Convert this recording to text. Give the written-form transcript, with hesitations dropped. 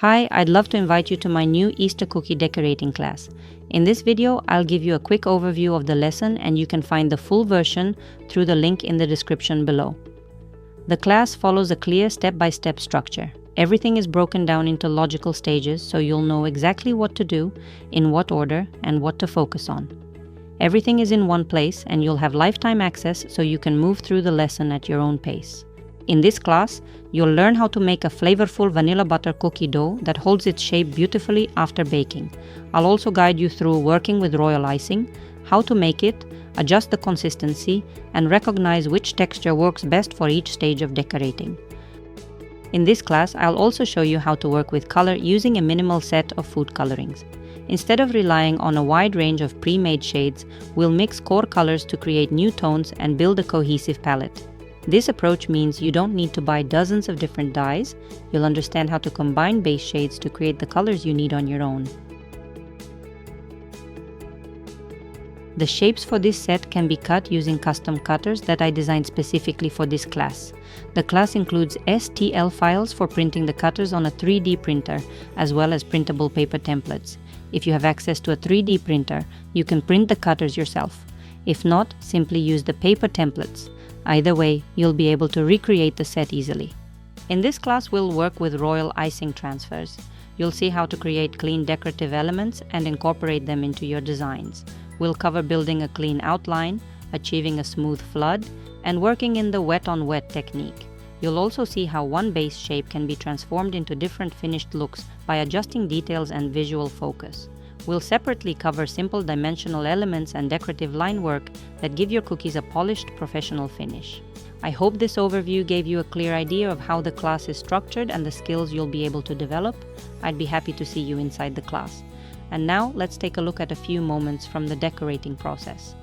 Hi, I'd love to invite you to my new Easter cookie decorating class. In this video, I'll give you a quick overview of the lesson and you can find the full version through the link in the description below. The class follows a clear step-by-step structure. Everything is broken down into logical stages so you'll know exactly what to do, in what order, and what to focus on. Everything is in one place and you'll have lifetime access so you can move through the lesson at your own pace. In this class, you'll learn how to make a flavorful vanilla butter cookie dough that holds its shape beautifully after baking. I'll also guide you through working with royal icing, how to make it, adjust the consistency, and recognize which texture works best for each stage of decorating. In this class, I'll also show you how to work with color using a minimal set of food colorings. Instead of relying on a wide range of pre-made shades, we'll mix core colors to create new tones and build a cohesive palette. This approach means you don't need to buy dozens of different dyes. You'll understand how to combine base shades to create the colors you need on your own. The shapes for this set can be cut using custom cutters that I designed specifically for this class. The class includes STL files for printing the cutters on a 3D printer, as well as printable paper templates. If you have access to a 3D printer, you can print the cutters yourself. If not, simply use the paper templates. Either way, you'll be able to recreate the set easily. In this class, we'll work with royal icing transfers. You'll see how to create clean decorative elements and incorporate them into your designs. We'll cover building a clean outline, achieving a smooth flood, and working in the wet-on-wet technique. You'll also see how one base shape can be transformed into different finished looks by adjusting details and visual focus. We'll separately cover simple dimensional elements and decorative line work that give your cookies a polished, professional finish. I hope this overview gave you a clear idea of how the class is structured and the skills you'll be able to develop. I'd be happy to see you inside the class. And now, let's take a look at a few moments from the decorating process.